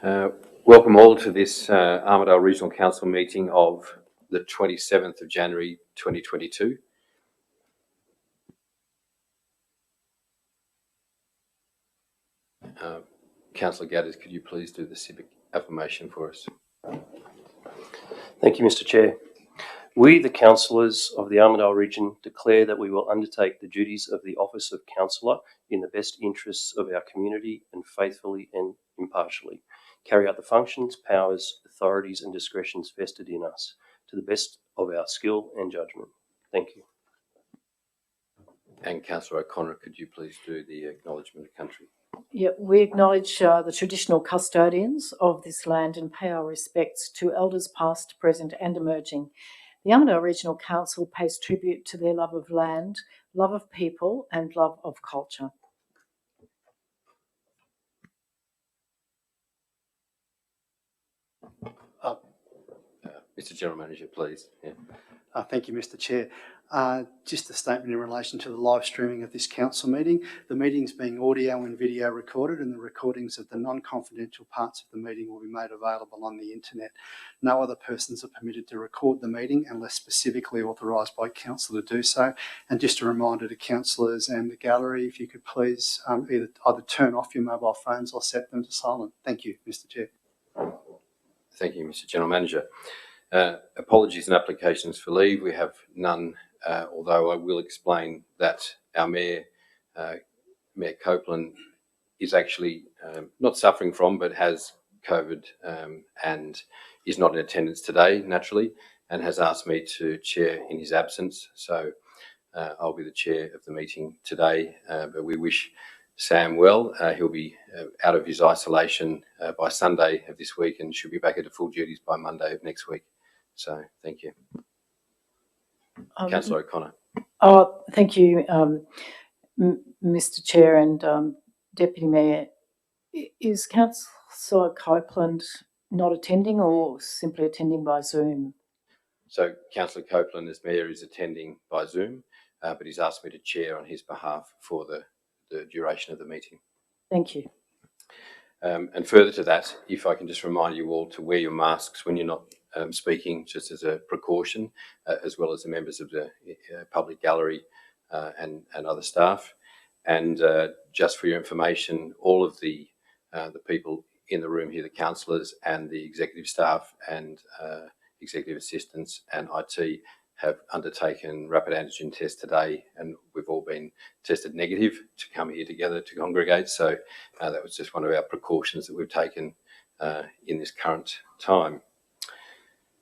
Welcome all to this Armidale Regional Council meeting of the 27th of January 2022. Councillor Gadders, could you please do the civic affirmation for us? Thank you, Mr. Chair. We, the councillors of the Armidale region, declare that we will undertake the duties of the office of councillor in the best interests of our community and faithfully and impartially carry out the functions, powers, authorities and discretions vested in us to the best of our skill and judgment. Thank you. And Councillor O'Connor, could you please do the acknowledgement of country? Yeah, we acknowledge the traditional custodians of this land and pay our respects to elders past, present and emerging. The Armidale Regional Council pays tribute to their love of land, love of people and love of culture. Mr. General Manager, please. Yeah. Thank you, Mr. Chair. Just a statement in relation to the live streaming of this council meeting. The meeting is being audio and video recorded, and the recordings of the non-confidential parts of the meeting will be made available on the internet. No other persons are permitted to record the meeting unless specifically authorised by council to do so. And just a reminder to councillors and the gallery, if you could please either turn off your mobile phones or set them to silent. Thank you, Mr. Chair. Thank you, Mr. General Manager. Apologies and applications for leave. We have none, although I will explain that our Mayor, Mayor Copeland, is actually not suffering from, but has COVID and is not in attendance today, naturally, and has asked me to chair in his absence. So I'll be the chair of the meeting today, but we wish Sam well. He'll be out of his isolation by Sunday of this week and should be back into full duties by Monday of next week. So thank you. Councillor O'Connor. Thank you, Mr. Chair and Deputy Mayor. Is Councillor Copeland not attending or simply attending by Zoom? So Councillor Copeland, as Mayor, is attending by Zoom, but he's asked me to chair on his behalf for the duration of the meeting. Thank you. And further to that, if I can just remind you all to wear your masks when you're not speaking, just as a precaution, as well as the members of the public gallery and other staff. And just for your information, all of the people in the room here, the councillors and the executive staff and executive assistants and IT, have undertaken rapid antigen tests today, and we've all been tested negative to come here together to congregate. So that was just one of our precautions that we've taken in this current time.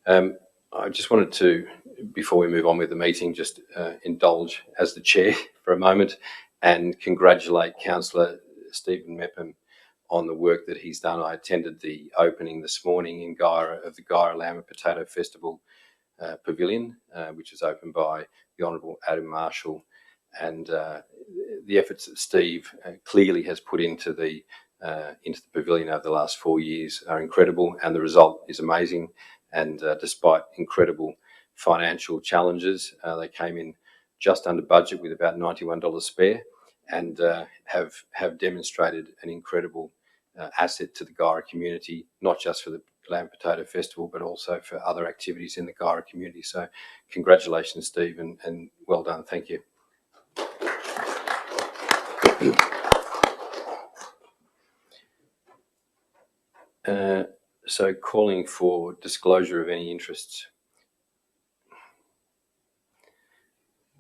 I just wanted to, before we move on with the meeting, just indulge as the chair for a moment and congratulate Councillor Stephen Mepham on the work that he's done. I attended the opening this morning in Guyra of the Guyra Lamb and Potato Festival Pavilion, which was opened by the Honourable Adam Marshall, and the efforts that Steve clearly has put into the pavilion over the last 4 years are incredible, and the result is amazing. And despite incredible financial challenges, they came in just under budget with about $91 spare, and have demonstrated an incredible asset to the Guyra community, not just for the Lamb Potato Festival, but also for other activities in the Guyra community. So congratulations, Steve, and well done. Thank you. So calling for disclosure of any interests.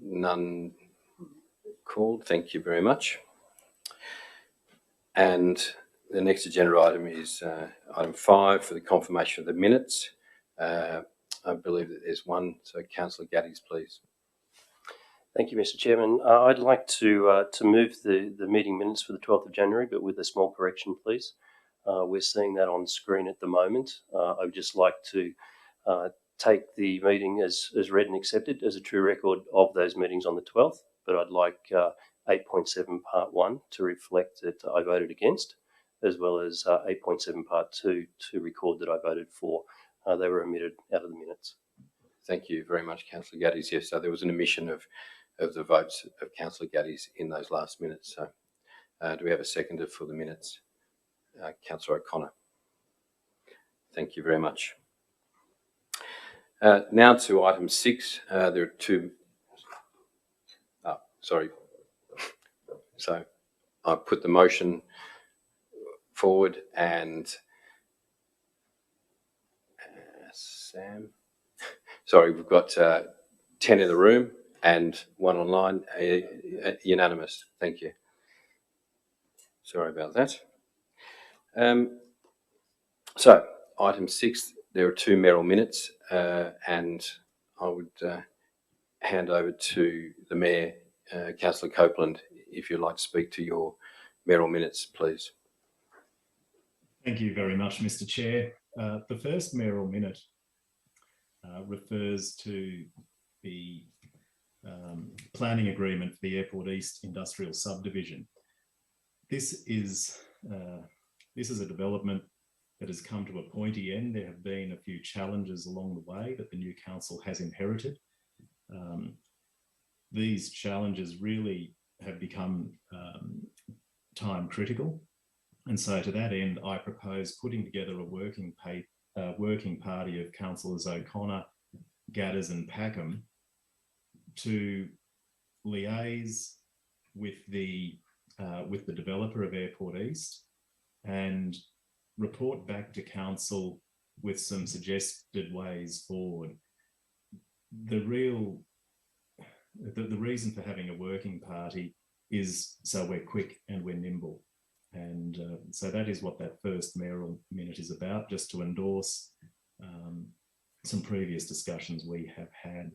None called. Thank you very much. And the next agenda item is item 5 for the confirmation of the minutes. I believe that there's one. So Councillor Gaddis, please. Thank you, Mr. Chairman. I'd like to move the meeting minutes for the 12th of January, but with a small correction, please. We're seeing that on screen at the moment. I would just like to take the meeting as read and accepted as a true record of those meetings on the 12th, but I'd like 8.7 Part 1 to reflect that I voted against, as well as 8.7 Part 2 to record that I voted for. They were omitted out of the minutes. Thank you very much, Councillor Gaddis. Yes, so there was an omission of the votes of Councillor Gaddis in those last minutes. So do we have a seconder for the minutes? Councillor O'Connor. Thank you very much. Now to item 6. There are two. Sorry. So I put the motion forward, and Sam. Sorry, we've got 10 in the room and 1 online. Unanimous. Thank you. Sorry about that. So item 6, there are 2 mayoral minutes, and I would hand over to the Mayor, Councillor Copeland, if you'd like to speak to your mayoral minutes, please. Thank you very much, Mr. Chair. The first mayoral minute refers to the planning agreement for the Airport East Industrial Subdivision. This is a development that has come to a pointy end. There have been a few challenges along the way that the new council has inherited. These challenges really have become time critical. And so to that end, I propose putting together a working party of councillors O'Connor, Gadders and Packham to liaise with the developer of Airport East and report back to council with some suggested ways forward. The reason for having a working party is so we're quick and we're nimble. And so that is what that first mayoral minute is about, just to endorse some previous discussions we have had.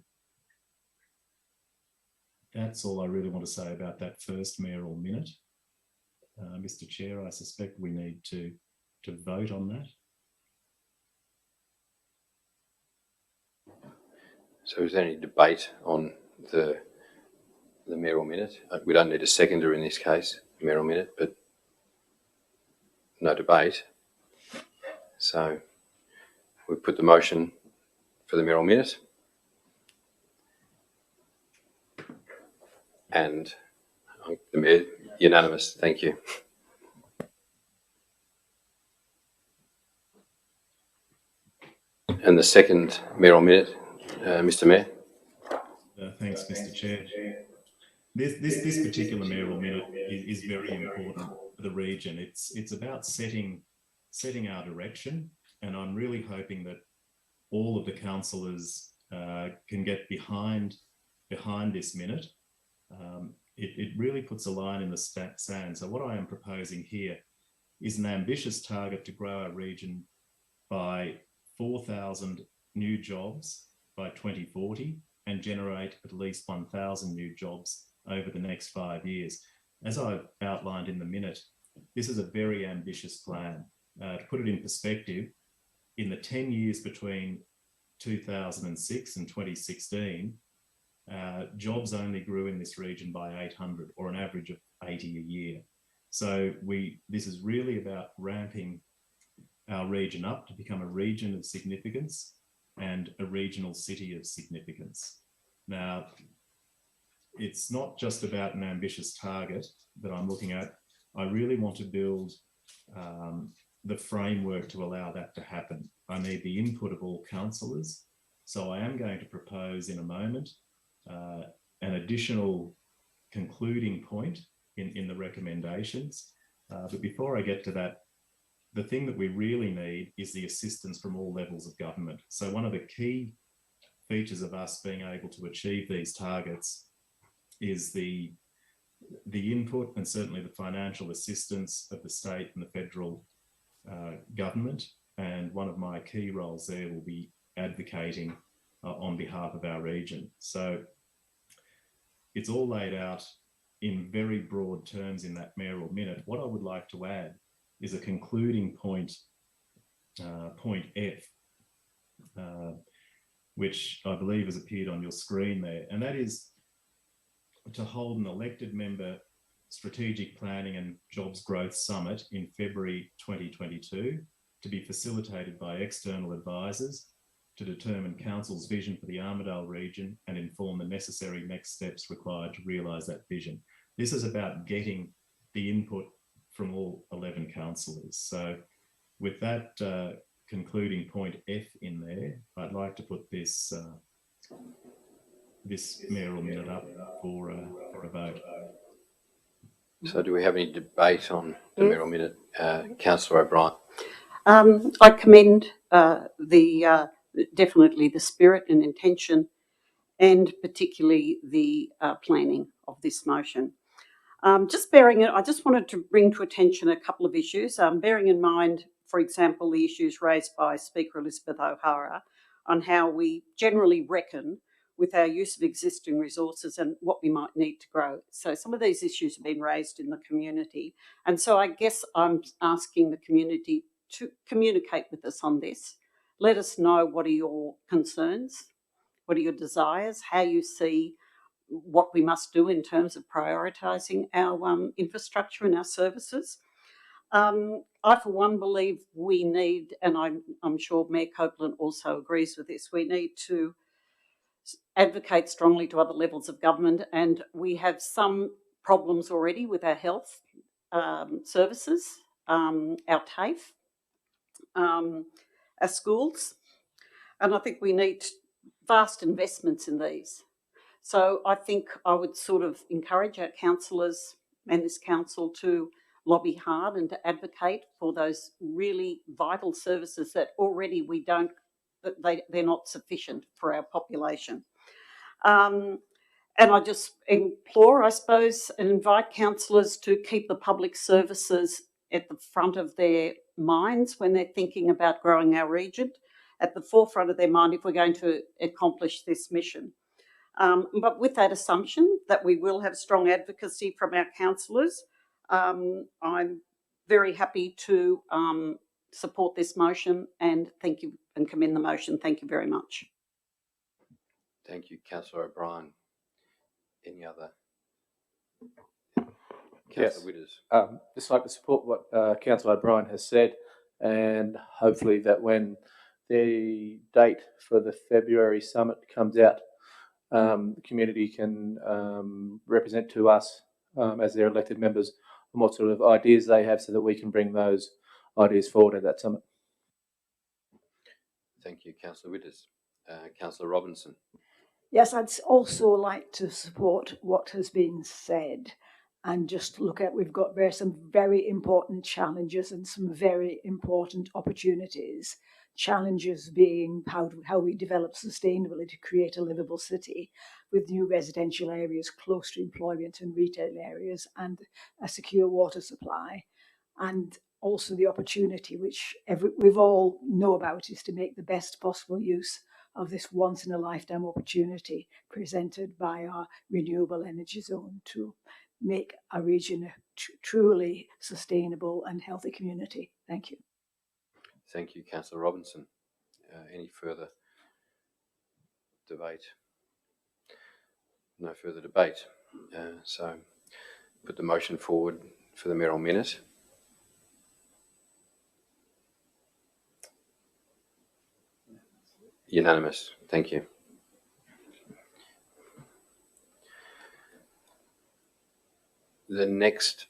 That's all I really want to say about that first mayoral minute. Mr. Chair, I suspect we need to vote on that. So is there any debate on the mayoral minute? We don't need a seconder in this case, mayoral minute, but no debate. So we put the motion for the mayoral minute, and the mayor, unanimous. Thank you. And the second mayoral minute, Mr. Mayor. Thanks, Mr. Chair. This particular mayoral minute is very important for the region. It's about setting our direction, and I'm really hoping that all of the councillors can get behind this minute. It really puts a line in the sand. So what I am proposing here is an ambitious target to grow our region by 4,000 new jobs by 2040 and generate at least 1,000 new jobs over the next 5 years. As I've outlined in the minute, this is a very ambitious plan. To put it in perspective, in the 10 years between 2006 and 2016, jobs only grew in this region by 800, or an average of 80 a year. So this is really about ramping our region up to become a region of significance and a regional city of significance. Now, it's not just about an ambitious target that I'm looking at. I really want to build the framework to allow that to happen. I need the input of all councillors. So I am going to propose in a moment an additional concluding point in the recommendations. But before I get to that, the thing that we really need is the assistance from all levels of government. So one of the key features of us being able to achieve these targets is the input and certainly the financial assistance of the state and the federal government. And one of my key roles there will be advocating on behalf of our region. So it's all laid out in very broad terms in that mayoral minute. What I would like to add is a concluding point, point F, which I believe has appeared on your screen there, and that is to hold an elected member strategic planning and jobs growth summit in February 2022 to be facilitated by external advisors to determine council's vision for the Armidale region and inform the necessary next steps required to realise that vision. This is about getting the input from all 11 councillors. So with that concluding point F in there, I'd like to put this this mayoral minute up for a vote. So do we have any debate on the mayoral minute? Councillor O'Brien. I commend definitely the spirit and intention, and particularly the planning of this motion. I just wanted to bring to attention a couple of issues, bearing in mind, for example, the issues raised by Speaker Elizabeth O'Hara on how we generally reckon with our use of existing resources and what we might need to grow. So some of these issues have been raised in the community. And so I guess I'm asking the community to communicate with us on this. Let us know what are your concerns, what are your desires, how you see what we must do in terms of prioritising our infrastructure and our services. I, for one, believe we need, and I'm sure Mayor Copeland also agrees with this, we need to advocate strongly to other levels of government, and we have some problems already with our health services, our TAFE, our schools, and I think we need vast investments in these. So I think I would sort of encourage our councillors and this council to lobby hard and to advocate for those really vital services that already we don't, they're not sufficient for our population. And I just implore, I suppose, and invite councillors to keep the public services at the front of their minds when they're thinking about growing our region, at the forefront of their mind if we're going to accomplish this mission. But with that assumption that we will have strong advocacy from our councillors, I'm very happy to support this motion, and thank you, and commend the motion. Thank you very much. Thank you, Councillor O'Brien. Any other? Councillor Witters. Just like to support what Councillor O'Brien has said, and hopefully that when the date for the February summit comes out, the community can represent to us as their elected members and what sort of ideas they have, so that we can bring those ideas forward at that summit. Thank you, Councillor Witters. Councillor Robinson. Yes, I'd also like to support what has been said, and just look at, we've got some very important challenges and some very important opportunities. Challenges being how we develop sustainably to create a livable city with new residential areas close to employment and retail areas and a secure water supply. And also the opportunity, which we've all know about, is to make the best possible use of this once-in-a-lifetime opportunity presented by our renewable energy zone to make our region a truly sustainable and healthy community. Thank you. Thank you, Councillor Robinson. Any further debate? No further debate. So put the motion forward for the mayoral minute. Unanimous. Thank you. The next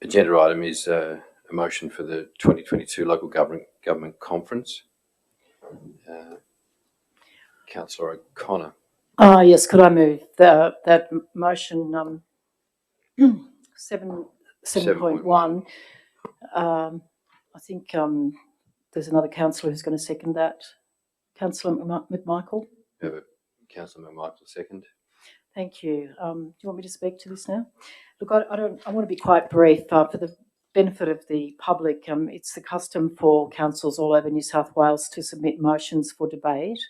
agenda item is a motion for the 2022 Local Government Conference. Councillor O'Connor. Yes, could I move that motion 7.1? I think there's another councillor who's going to second that. Councillor McMichael. Councillor McMichael, second. Thank you. Do you want me to speak to this now? Look, I want to be quite brief. For the benefit of the public, it's the custom for councils all over New South Wales to submit motions for debate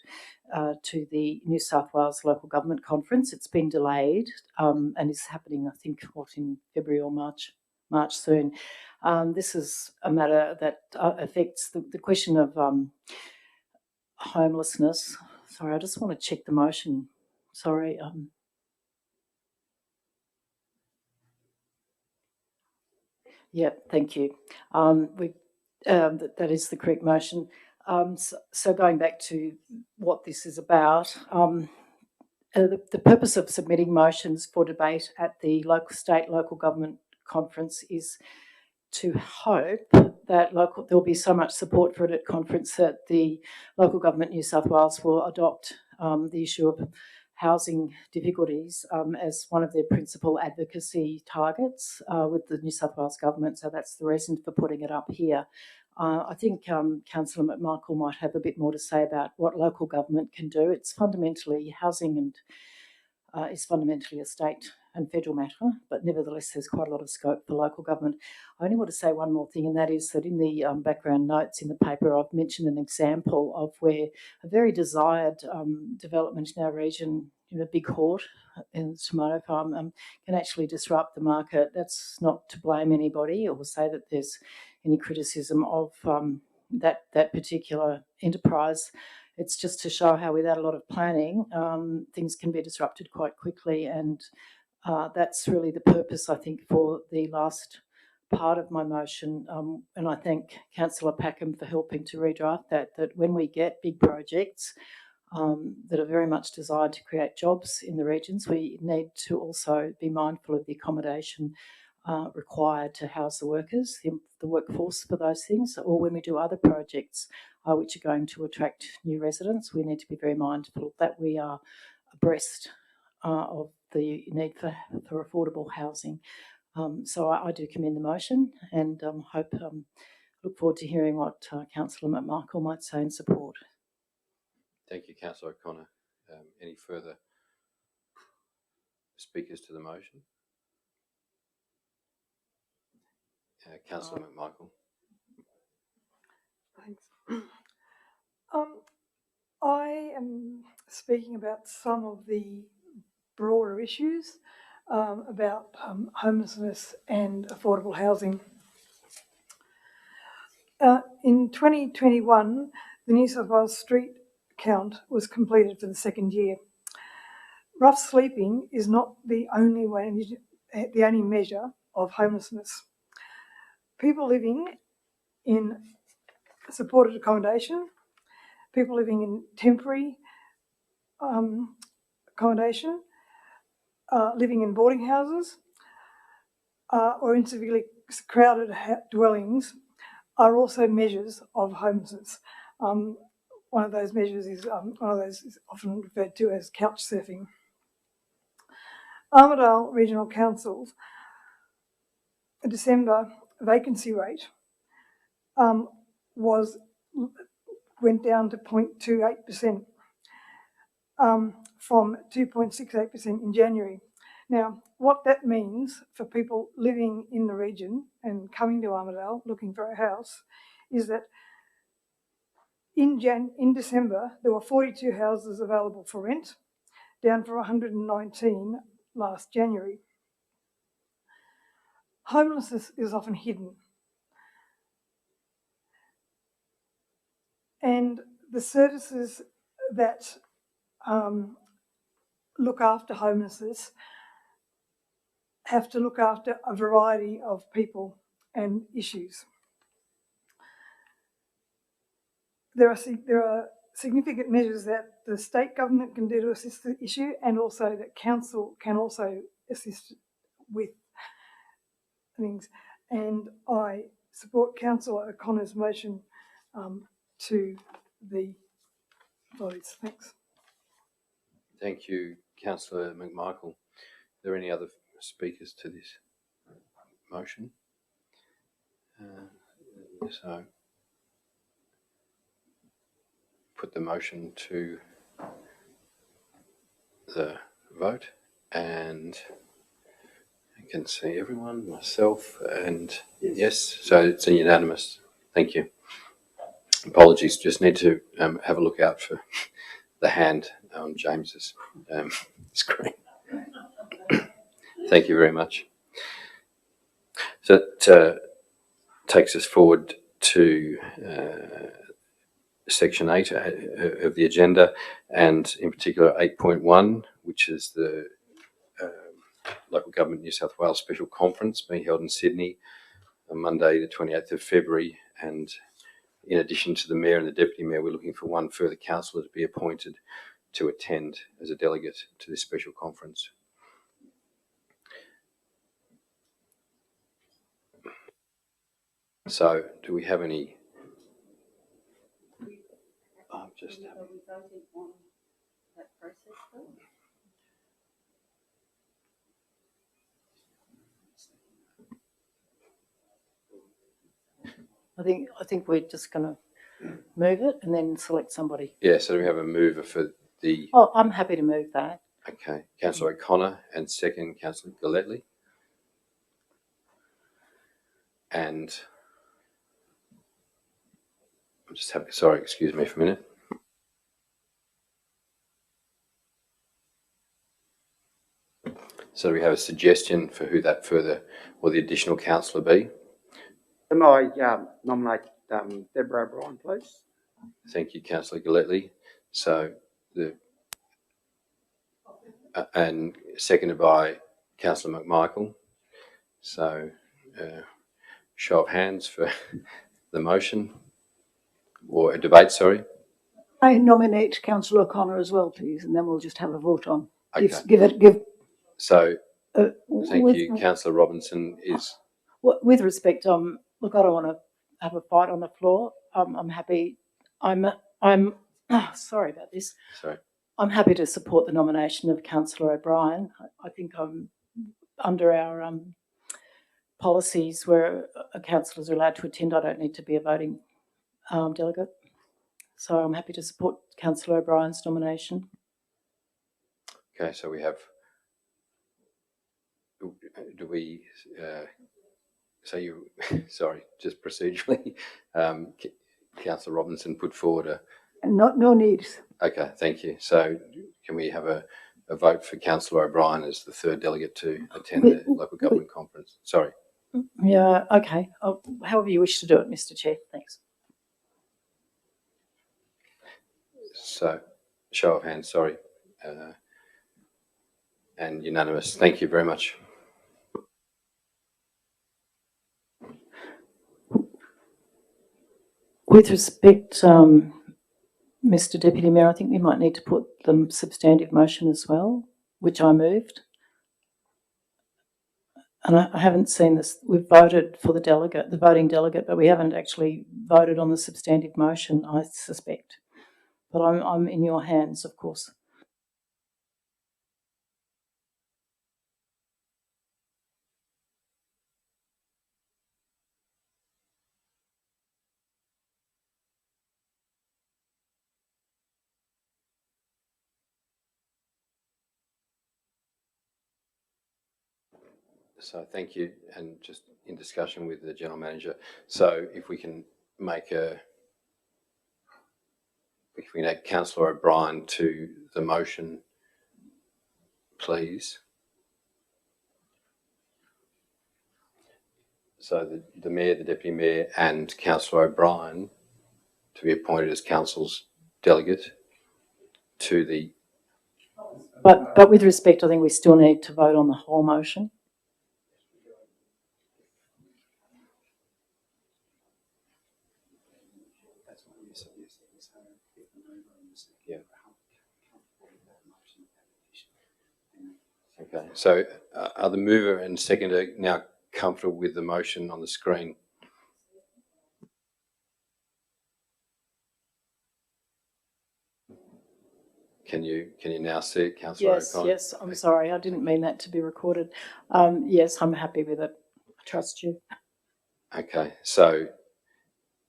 to the New South Wales Local Government Conference. It's been delayed and is happening, I think, in February or March soon. This is a matter that affects the question of homelessness. Sorry, I just want to check the motion. Sorry. Yeah, thank you. That is the correct motion. So going back to what this is about, the purpose of submitting motions for debate at the local government conference is to hope that there'll be so much support for it at conference that the local government New South Wales will adopt the issue of housing difficulties as one of their principal advocacy targets with the New South Wales government. So that's the reason for putting it up here. I think Councillor McMichael might have a bit more to say about what local government can do. It's fundamentally housing and is fundamentally a state and federal matter, but nevertheless there's quite a lot of scope for local government. I only want to say one more thing, and that is that in the background notes in the paper I've mentioned an example of where a very desired development in our region, a big hort in the tomato farm, can actually disrupt the market. That's not to blame anybody or say that there's any criticism of that particular enterprise. It's just to show how without a lot of planning, things can be disrupted quite quickly, and that's really the purpose, I think, for the last part of my motion. And I thank Councillor Packham for helping to redraft that when we get big projects that are very much desired to create jobs in the regions, we need to also be mindful of the accommodation required to house the workers, the workforce for those things, or when we do other projects which are going to attract new residents, we need to be very mindful that we are abreast of the need for affordable housing. So I do commend the motion and look forward to hearing what Councillor McMichael might say in support. Thank you, Councillor O'Connor. Any further speakers to the motion? Councillor McMichael. Thanks. I am speaking about some of the broader issues about homelessness and affordable housing. In 2021, the New South Wales street count was completed for the second year. Rough sleeping is not the only measure of homelessness. People living in supported accommodation, people living in temporary accommodation, living in boarding houses or in severely crowded dwellings are also measures of homelessness. One of those measures is often referred to as couch surfing. Armidale Regional Council's December vacancy rate went down to 0.28% from 2.68% in January. Now, what that means for people living in the region and coming to Armidale looking for a house is that in December there were 42 houses available for rent, down from 119 last January. Homelessness is often hidden. And the services that look after homelessness have to look after a variety of people and issues. There are significant measures that the state government can do to assist the issue, and also that council can also assist with things. And I support Councillor O'Connor's motion to the votes. Thanks. Thank you, Councillor McMichael. Are there any other speakers to this motion? So put the motion to the vote, and I can see everyone, myself, and yes, so it's a unanimous. Thank you. Apologies, just need to have a look out for the hand on James's screen. Thank you very much. So that takes us forward to Section 8 of the agenda, and in particular 8.1, which is the Local Government New South Wales Special Conference being held in Sydney on Monday the 28th of February. And in addition to the Mayor and the Deputy Mayor, we're looking for one further councillor to be appointed to attend as a delegate to this special conference. So do we have any? I'm just Are we voting on that process though? I think we're just going to move it and then select somebody. Yeah, so do we have a mover for the, Oh, I'm happy to move that. okay, Councillor O'Connor, and second, Councillor Gillespie. And I'm just having, sorry, excuse me for a minute. So do we have a suggestion for who that further or the additional councillor be? Can I nominate Deborah O'Brien, please? Thank you, Councillor Gillespie. So and seconded by Councillor McMichael. So show of hands for the motion, or a debate, sorry. I nominate Councillor O'Connor as well, please, and then we'll just have a vote on. Okay. So thank you. Councillor Robinson is. With respect, look, I don't want to have a fight on the floor. I'm happy. Sorry about this. Sorry. I'm happy to support the nomination of Councillor O'Brien. I think under our policies where a councillor is allowed to attend, I don't need to be a voting delegate. So I'm happy to support Councillor O'Brien's nomination. Okay, so we have. Do we? So you, sorry, just procedurally, Councillor Robinson put forward a. No need. Okay, thank you. So can we have a vote for Councillor O'Brien as the third delegate to attend the local government conference? Sorry. Yeah, okay. However you wish to do it, Mr. Chair. Thanks. So, show of hands, sorry. And unanimous. Thank you very much. With respect, Mr. Deputy Mayor, I think we might need to put the substantive motion as well, which I moved. And I haven't seen this. We've voted for the voting delegate, but we haven't actually voted on the substantive motion, I suspect. But I'm in your hands, of course. So thank you, and just in discussion with the General Manager. So if we can add Councillor O'Brien to the motion, please. So the Mayor, the Deputy Mayor and Councillor O'Brien to be appointed as Council's delegate to the... But with respect, I think we still need to vote on the whole motion. Yeah. Okay, so are the mover and seconder now comfortable with the motion on the screen? Can you now see it, Councillor O'Connor? Yes, I'm sorry, I didn't mean that to be recorded. Yes, I'm happy with it. I trust you. Okay, so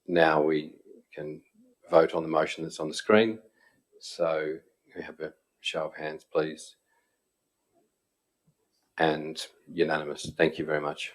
now we can vote on the motion that's on the screen. So we have a show of hands, please. And unanimous. Thank you very much.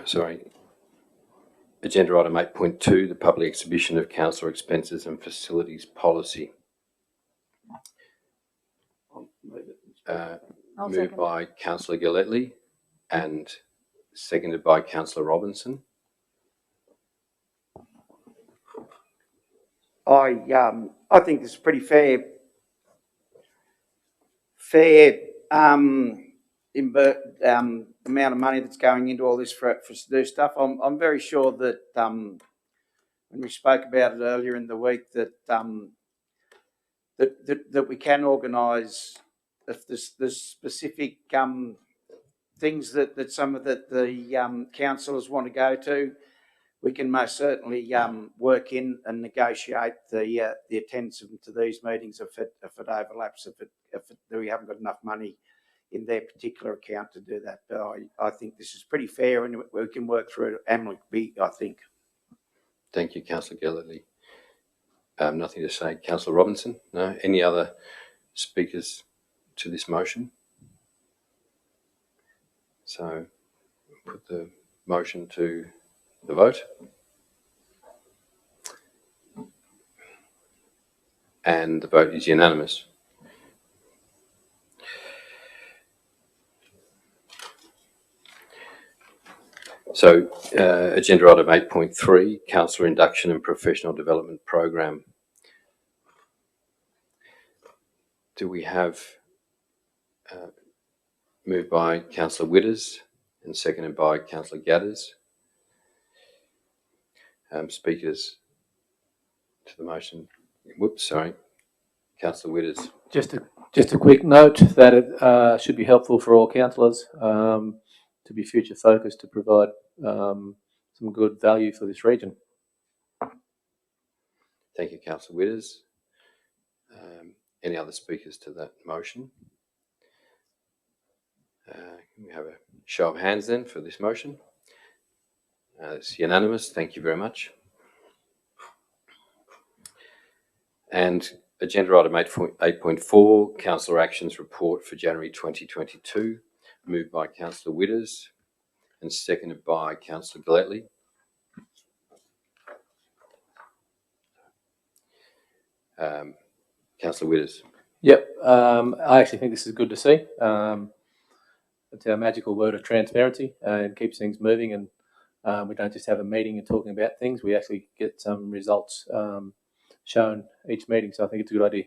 Sorry. Agenda item 8.2, the public exhibition of councillor expenses and facilities policy. Moved by Councillor Gillespie and seconded by Councillor Robinson. I think this is pretty fair amount of money that's going into all this for us to do stuff. I'm very sure that when we spoke about it earlier in the week that that we can organise if there's specific things that some of the councillors want to go to. We can most certainly work in and negotiate the attendance to these meetings if it overlaps, if we haven't got enough money in their particular account to do that. But I think this is pretty fair, and we can work through it amicably, I think. Thank you, Councillor Gillett. Nothing to say. Councillor Robinson? No? Any other speakers to this motion? So put the motion to the vote. And the vote is unanimous. So agenda item 8.3, Councillor Induction and Professional Development Program. Do we have moved by Councillor Witters and seconded by Councillor Gadders? Speakers to the motion. Whoops, sorry. Councillor Witters. Just a quick note that it should be helpful for all councillors to be future focused to provide some good value for this region. Thank you, Councillor Witters. Any other speakers to that motion? Can we have a show of hands then for this motion? It's unanimous. Thank you very much. And agenda item 8.4, Councillor Actions Report for January 2022, moved by Councillor Witters and seconded by Councillor Gillett. Councillor Witters. Yep, I actually think this is good to see. It's our magical word of transparency and keeps things moving, and we don't just have a meeting and talking about things, we actually get some results shown each meeting, so I think it's a good idea.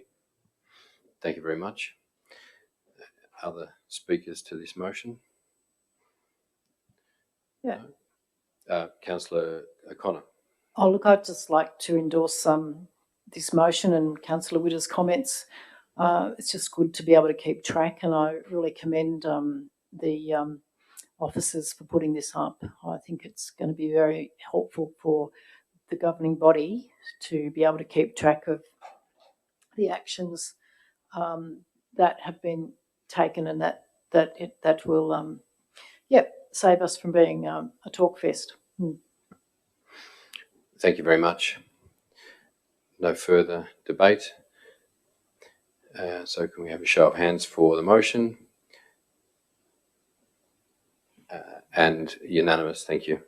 Thank you very much. Other speakers to this motion? Yeah. Councillor O'Connor. Oh, look, I'd just like to endorse this motion and Councillor Witters' comments. It's just good to be able to keep track, and I really commend the officers for putting this up. I think it's going to be very helpful for the governing body to be able to keep track of the actions that have been taken, and that will save us from being a talk fest. Thank you very much. No further debate. So can we have a show of hands for the motion? And unanimous, thank you.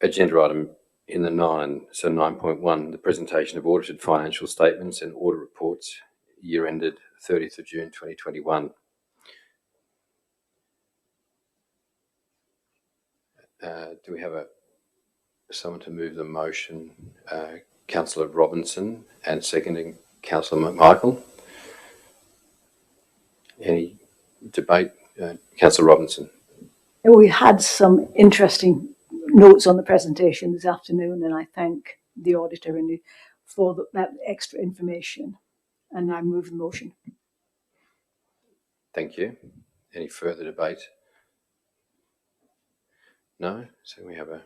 Agenda item in the 9.1, the presentation of audited financial statements and audit reports, year ended 30th of June 2021. Do we have someone to move the motion? Councillor Robinson, and seconding Councillor McMichael. Any debate? Councillor Robinson. We had some interesting notes on the presentation this afternoon, and I thank the auditor for that extra information. And I move the motion. Thank you. Any further debate? No? So we have a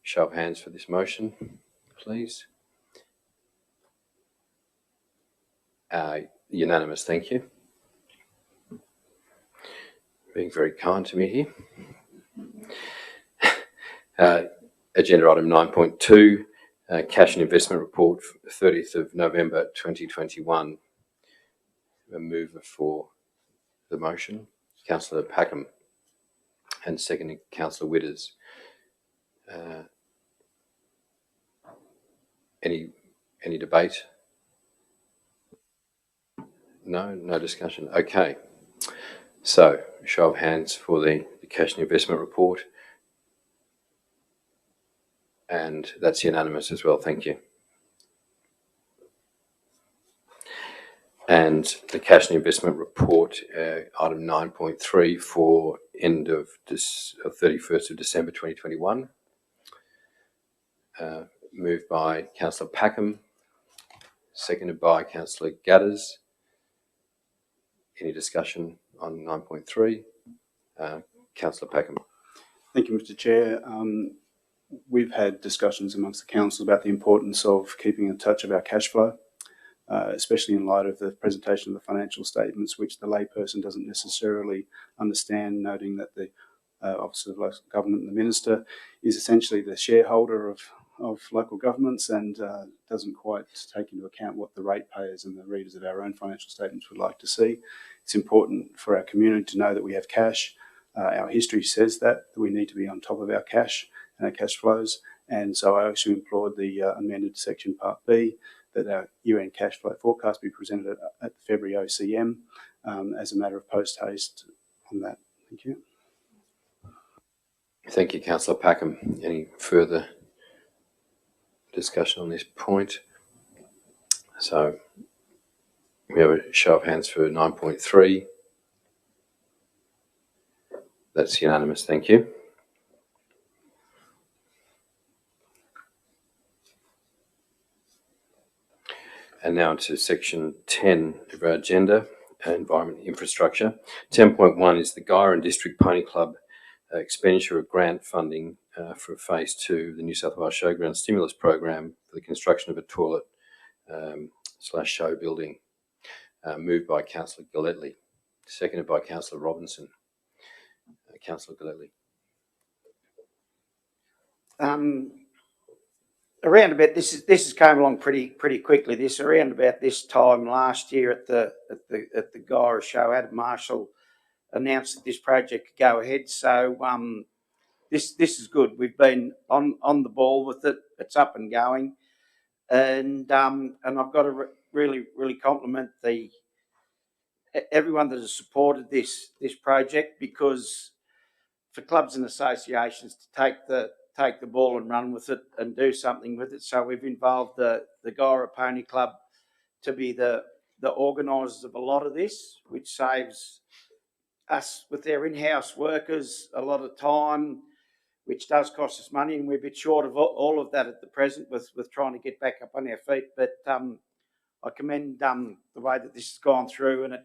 show of hands for this motion, please. Unanimous, thank you. Being very kind to me here. Agenda item 9.2, cash and investment report, 30th of November 2021. A mover for the motion, Councillor Packham, and seconding Councillor Witters. Any debate? No discussion. Okay. So, show of hands for the cash and investment report. And that's unanimous as well. Thank you. And the cash and investment report, item 9.3 for end of 31st of December 2021. Moved by Councillor Packham, seconded by Councillor Gadders. Any discussion on 9.3? Councillor Packham. Thank you, Mr. Chair. We've had discussions amongst the council about the importance of keeping in touch of our cash flow, especially in light of the presentation of the financial statements, which the layperson doesn't necessarily understand, noting that the Office of Local Government and the Minister is essentially the shareholder of local governments and doesn't quite take into account what the ratepayers and the readers of our own financial statements would like to see. It's important for our community to know that we have cash. Our history says that we need to be on top of our cash and our cash flows. And so I actually implored the amended section Part B that our year-end cash flow forecast be presented at the February OCM as a matter of post-haste on that. Thank you. Thank you, Councillor Packham. Any further discussion on this point? So we have a show of hands for 9.3. That's unanimous. Thank you. And now to section 10 of our agenda, environment infrastructure. 10.1 is the Gyra and District Pony Club expenditure of grant funding for phase 2 of the New South Wales Showground Stimulus Program for the construction of a toilet / show building. Moved by Councillor Gilletley, seconded by Councillor Robinson. Councillor Gilletley. Around about this came along pretty quickly. This around about this time last year at the Gyra show, Adam Marshall announced that this project could go ahead. So this is good. We've been on the ball with it. It's up and going, and I've got to really compliment everyone that has supported this project, because for clubs and associations to take the ball and run with it and do something with it. So we've involved the Gyra Pony Club to be the organisers of a lot of this, which saves us with their in-house workers a lot of time, which does cost us money, and we're a bit short of all of that at the present with trying to get back up on our feet. But I commend the way that this has gone through, and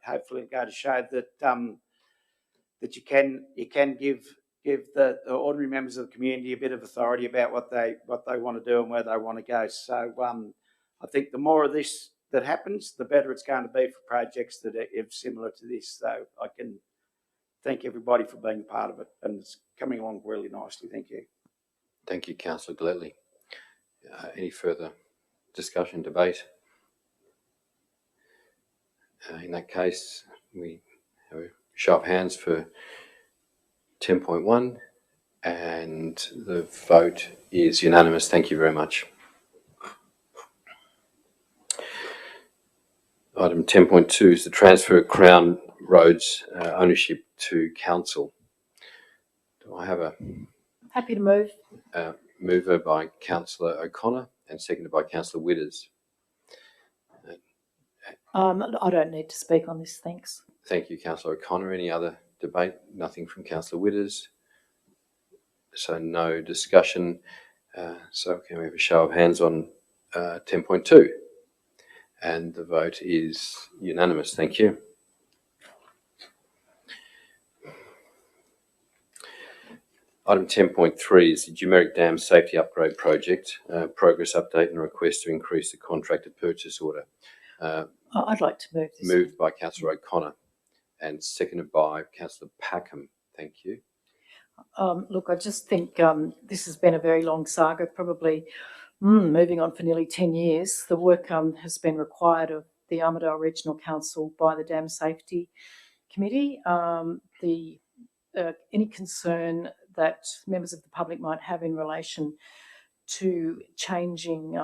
hopefully go to show that that you can give the ordinary members of the community a bit of authority about what they want to do and where they want to go. So I think the more of this that happens, the better it's going to be for projects that are similar to this. So I can thank everybody for being a part of it, and it's coming along really nicely. Thank you. Thank you, Councillor Gilletley. Any further discussion, debate? In that case, we have a show of hands for 10.1, and the vote is unanimous. Thank you very much. Item 10.2 is the transfer of Crown Roads ownership to Council. Do I have a... Happy to move. Mover by Councillor O'Connor and seconded by Councillor Widders. I don't need to speak on this, thanks. Thank you, Councillor O'Connor. Any other debate? Nothing from Councillor Widders. So no discussion. So can we have a show of hands on 10.2? And the vote is unanimous. Thank you. Item 10.3 is the Numeric Dam Safety Upgrade Project, progress update and request to increase the contracted purchase order. I'd like to move this. Moved by Councillor O'Connor and seconded by Councillor Packham. Thank you. Look, I just think this has been a very long saga, probably moving on for nearly 10 years. The work has been required of the Armidale Regional Council by the Dam Safety Committee. Any concern that members of the public might have in relation to changing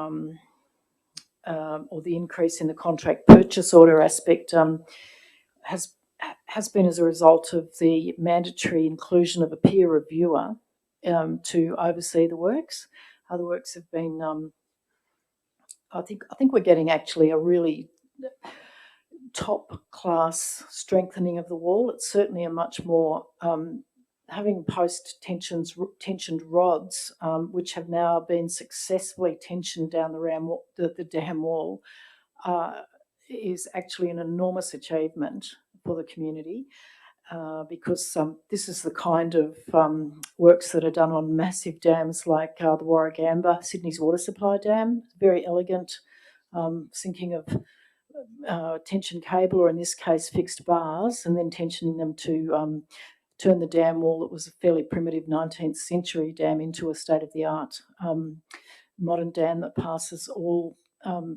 or the increase in the contract purchase order aspect has has been as a result of the mandatory inclusion of a peer reviewer to oversee the works. The works have been, I think we're getting actually a really top class strengthening of the wall. It's certainly a much more having tensioned rods, which have now been successfully tensioned down the dam wall, is actually an enormous achievement for the community. Because this is the kind of works that are done on massive dams like the Warragamba, Sydney's water supply dam, very elegant sinking of tension cable, or in this case fixed bars, and then tensioning them to turn the dam wall that was a fairly primitive 19th century dam into a state-of-the-art modern dam that passes all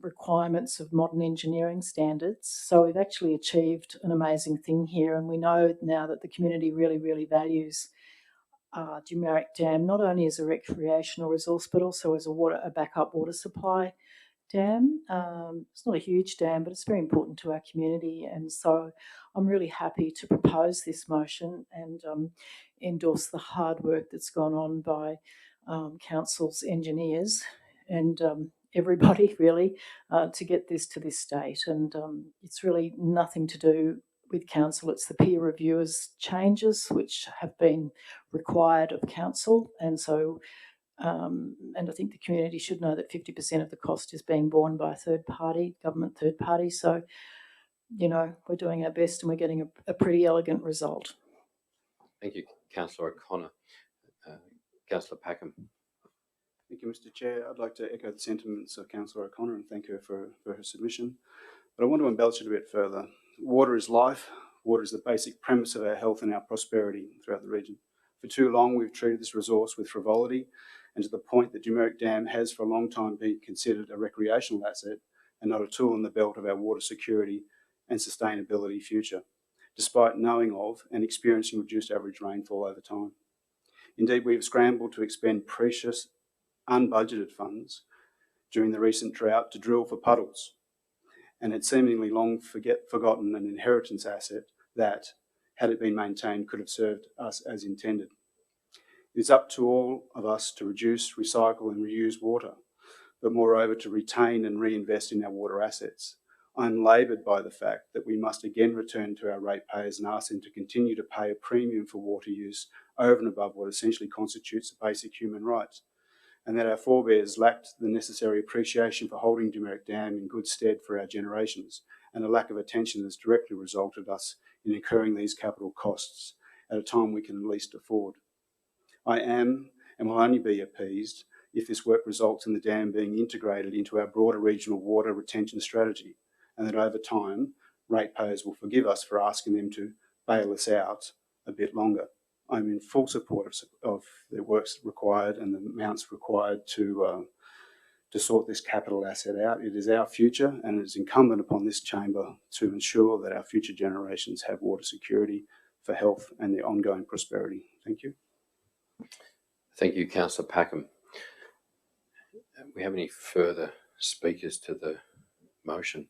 requirements of modern engineering standards. So we've actually achieved an amazing thing here, and we know now that the community really, really values Dumeric Dam, not only as a recreational resource, but also as a backup water supply dam. It's not a huge dam, but it's very important to our community, and so I'm really happy to propose this motion and endorse the hard work that's gone on by council's engineers and everybody really to get this to this state. And it's really nothing to do with council, it's the peer reviewers changes which have been required of council, and so and I think the community should know that 50% of the cost is being borne by a government third party. So, you know, we're doing our best and we're getting a pretty elegant result. Thank you, Councillor O'Connor. Councillor Packham. Thank you, Mr. Chair. I'd like to echo the sentiments of Councillor O'Connor and thank her for her submission. But I want to embellish it a bit further. Water is life. Water is the basic premise of our health and our prosperity throughout the region. For too long, we've treated this resource with frivolity, and to the point that Dumeric Dam has for a long time been considered a recreational asset and not a tool in the belt of our water security and sustainability future, despite knowing of and experiencing reduced average rainfall over time. Indeed, we have scrambled to expend precious, unbudgeted funds during the recent drought to drill for puddles, and had seemingly long forgotten an inheritance asset that, had it been maintained, could have served us as intended. It is up to all of us to reduce, recycle and reuse water, but moreover to retain and reinvest in our water assets. I'm laboured by the fact that we must again return to our ratepayers and ask them to continue to pay a premium for water use over and above what essentially constitutes a basic human right, and that our forebears lacked the necessary appreciation for holding Dumeric Dam in good stead for our generations, and a lack of attention has directly resulted us in incurring these capital costs at a time we can least afford. I am and will only be appeased if this work results in the dam being integrated into our broader regional water retention strategy, and that over time, ratepayers will forgive us for asking them to bail us out a bit longer. I'm in full support of the works required and the amounts required to sort this capital asset out. It is our future, and it is incumbent upon this chamber to ensure that our future generations have water security for health and their ongoing prosperity. Thank you. Thank you, Councillor Packham. Do we have any further speakers to the motion?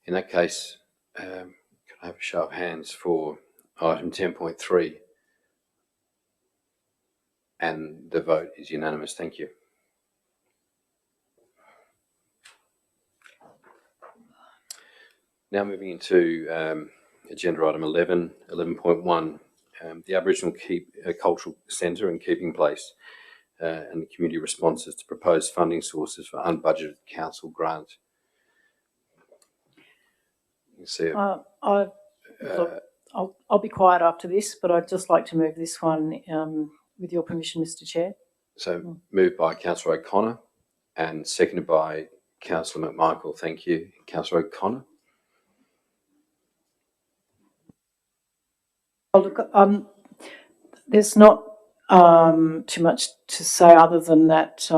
In that case, can I have a show of hands for item 10.3? And the vote is unanimous. Thank you. Now moving into agenda item 11.1, the Aboriginal Cultural Centre and Keeping Place and the community responses to proposed funding sources for unbudgeted council grant. You can see I'll be quiet after this, but I'd just like to move this one with your permission, Mr. Chair. So moved by Councillor O'Connor and seconded by Councillor McMichael. Thank you. Councillor O'Connor. Oh, look, there's not too much to say other than that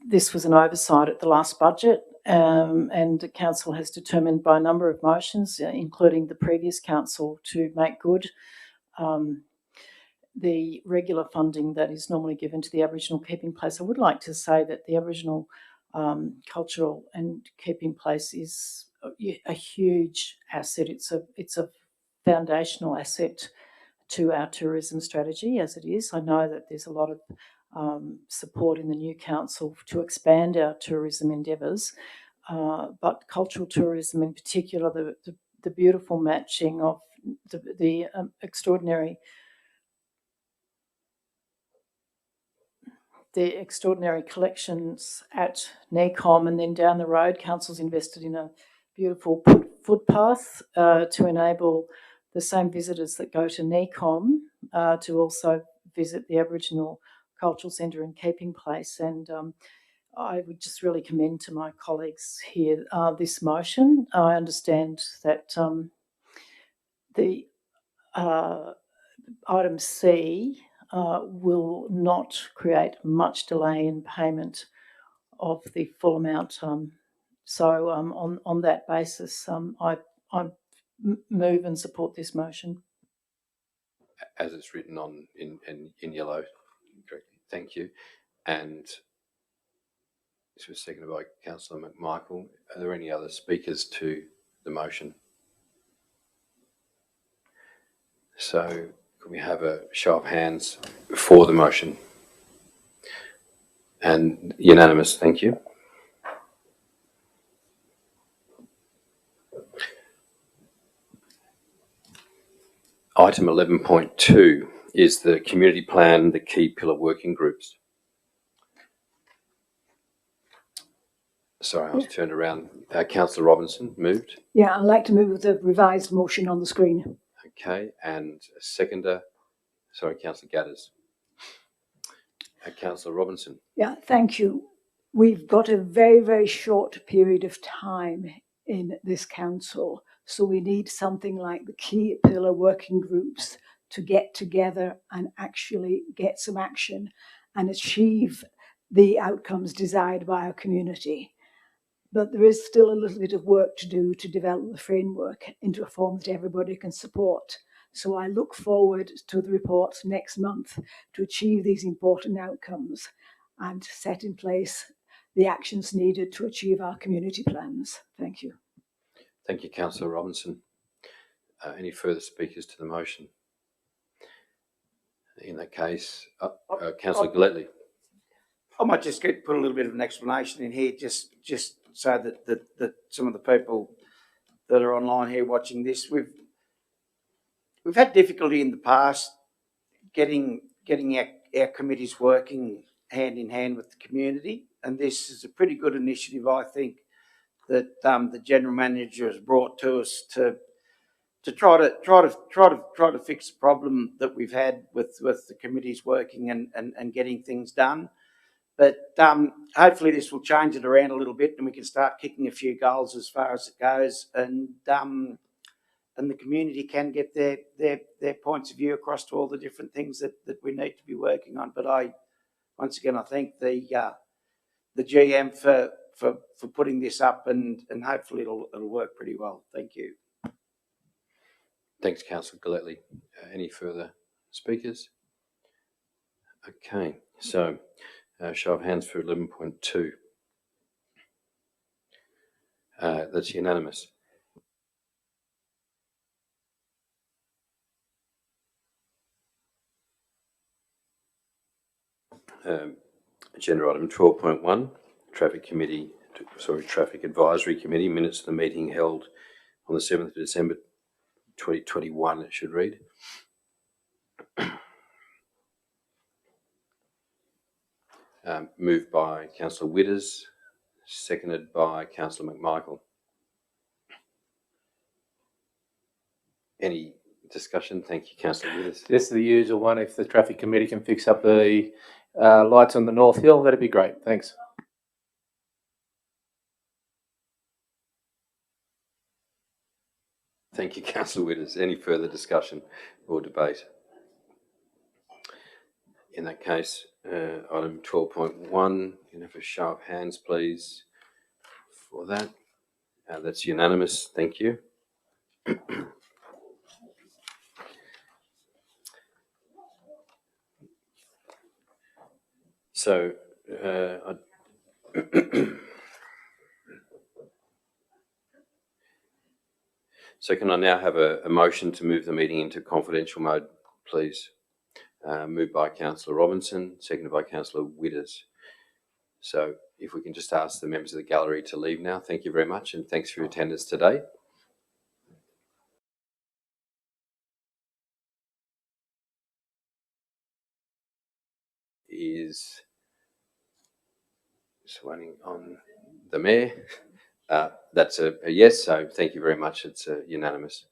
this was an oversight at the last budget, and the council has determined by a number of motions, including the previous council, to make good the regular funding that is normally given to the Aboriginal Keeping Place. I would like to say that the Aboriginal cultural and keeping place is a huge asset. It's a foundational asset to our tourism strategy as it is. I know that there's a lot of support in the new council to expand our tourism endeavours, but cultural tourism in particular, the beautiful matching of the extraordinary collections at NECOM, and then down the road, council's invested in a beautiful footpath to enable the same visitors that go to NECOM to also visit the Aboriginal Cultural Centre and Keeping Place. And I would just really commend to my colleagues here this motion. I understand that the item C will not create much delay in payment of the full amount. So on that basis, I move and support this motion. As it's written on in yellow, correctly. Thank you. And this was seconded by Councillor McMichael. Are there any other speakers to the motion? So can we have a show of hands for the motion? And unanimous, thank you. Item 11.2 is the community plan, the key pillar working groups. Sorry, I was turned around. Councillor Robinson moved. Yeah, I'd like to move with the revised motion on the screen. Okay, and a seconder. Sorry, Councillor Gadders. Councillor Robinson. Yeah, thank you. We've got a very, very short period of time in this council, so we need something like the key pillar working groups to get together and actually get some action and achieve the outcomes desired by our community. But there is still a little bit of work to do to develop the framework into a form that everybody can support. So I look forward to the report next month to achieve these important outcomes and set in place the actions needed to achieve our community plans. Thank you. Thank you, Councillor Robinson. Any further speakers to the motion? In that case, Councillor Gillespie. I might just put a little bit of an explanation in here, just so that some of the people that are online here watching this, we've had difficulty in the past getting our committees working hand in hand with the community, and this is a pretty good initiative, I think, that the general manager has brought to us to try to fix the problem that we've had with the committees working and getting things done. But hopefully this will change it around a little bit, and we can start kicking a few goals as far as it goes, and the community can get their points of view across to all the different things that we need to be working on. But once again, I thank the GM for putting this up, and hopefully it'll work pretty well. Thank you. Thanks, Councillor Gillespie. Any further speakers? Okay, so show of hands for 11.2. That's unanimous. Agenda item 12.1, Traffic Advisory Committee, minutes of the meeting held on the 7th of December 2021, it should read. Moved by Councillor Witters, seconded by Councillor McMichael. Any discussion? Thank you, Councillor Witters. Just the usual one. If the traffic committee can fix up the lights on the North Hill, that'd be great. Thanks. Thank you, Councillor Witters. Any further discussion or debate? In that case, item 12.1, you can have a show of hands, please, for that. That's unanimous. Thank you. So, So can I now have a motion to move the meeting into confidential mode, please? Moved by Councillor Robinson, seconded by Councillor Witters. So if we can just ask the members of the gallery to leave now. Thank you very much, and thanks for your attendance today. Is swearing on the Mayor. That's a yes, so thank you very much. It's unanimous.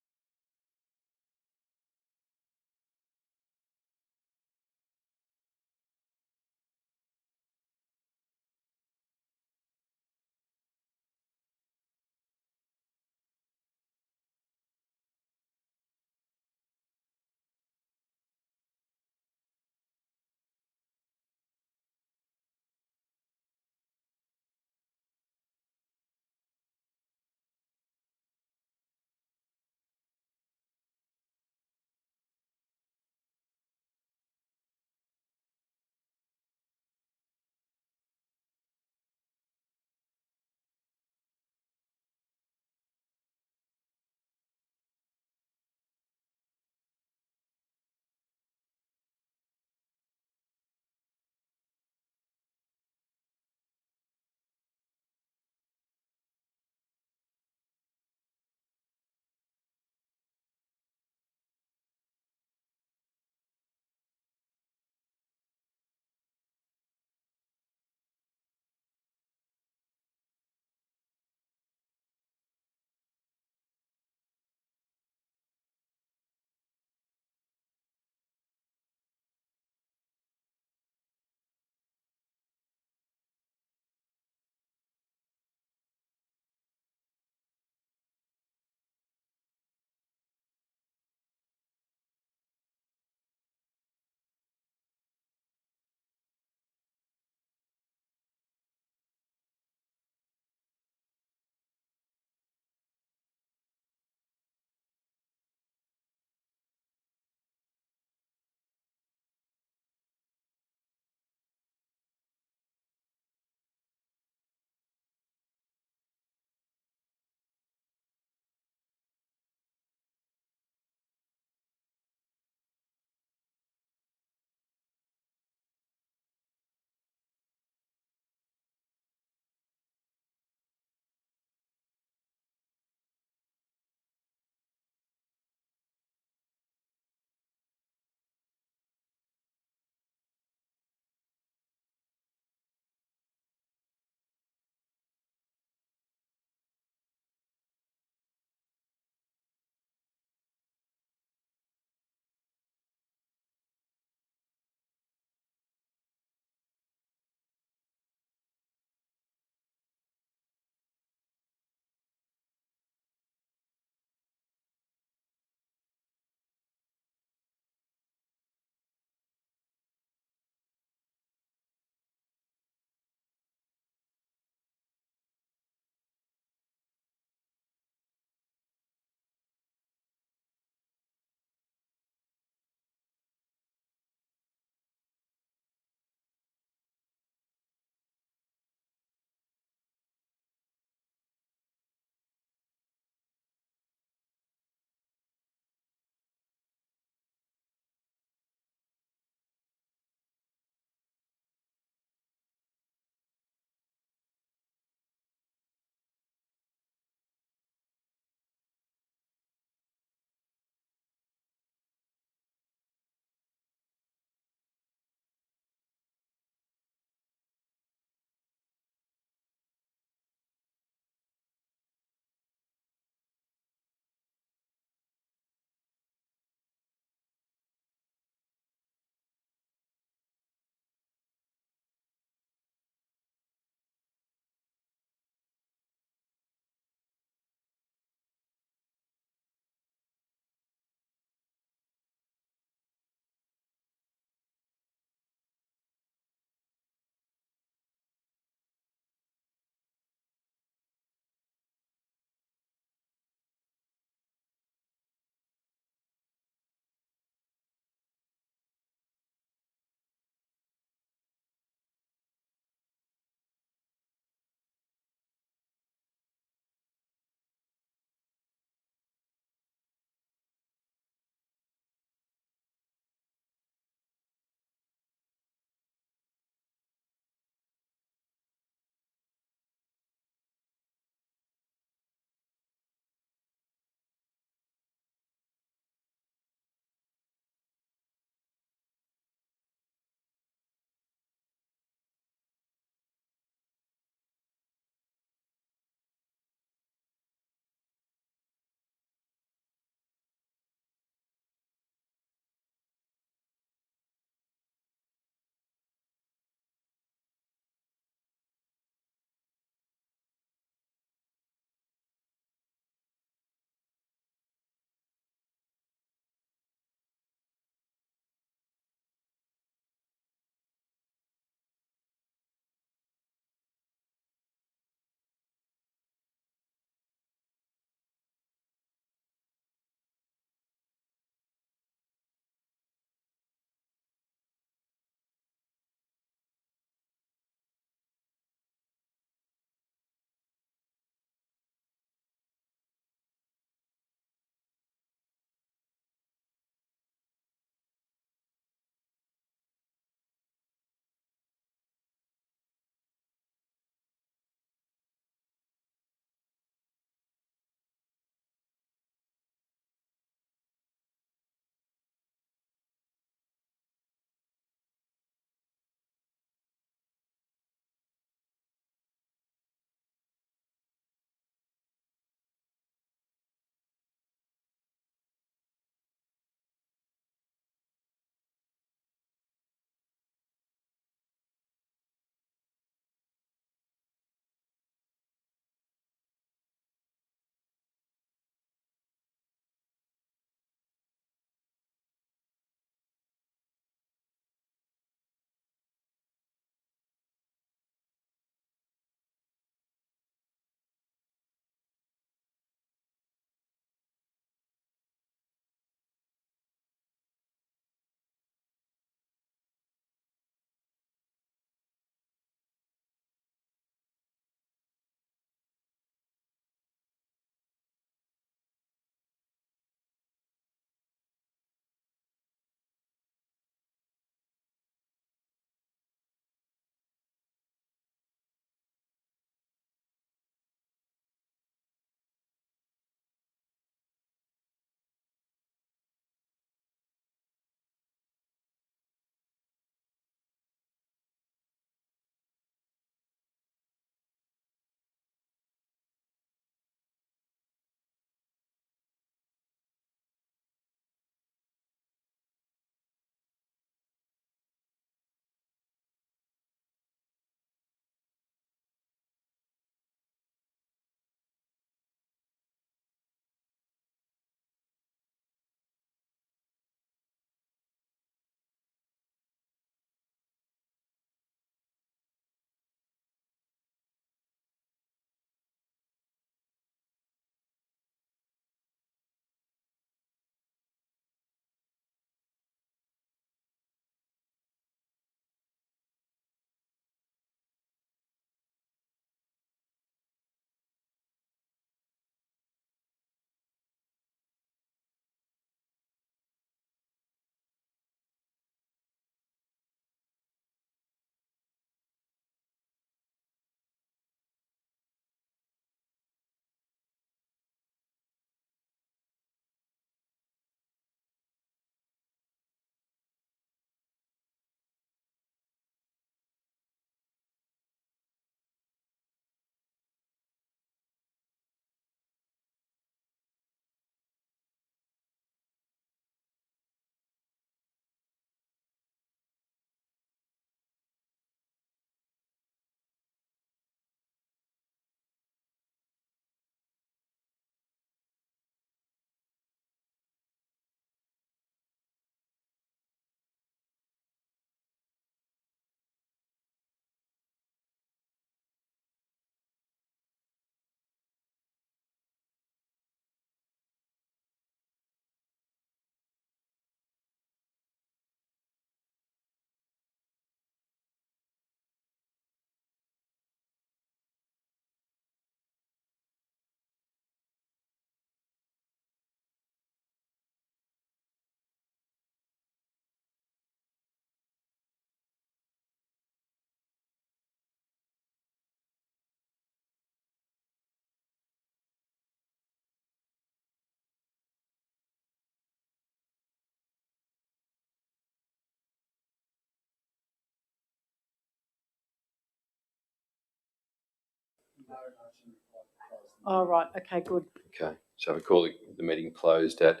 Oh, right. Okay, good. Okay, so we call the meeting closed at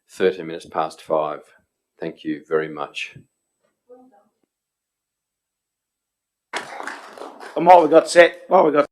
13 minutes past 5. Thank you very much. And while we got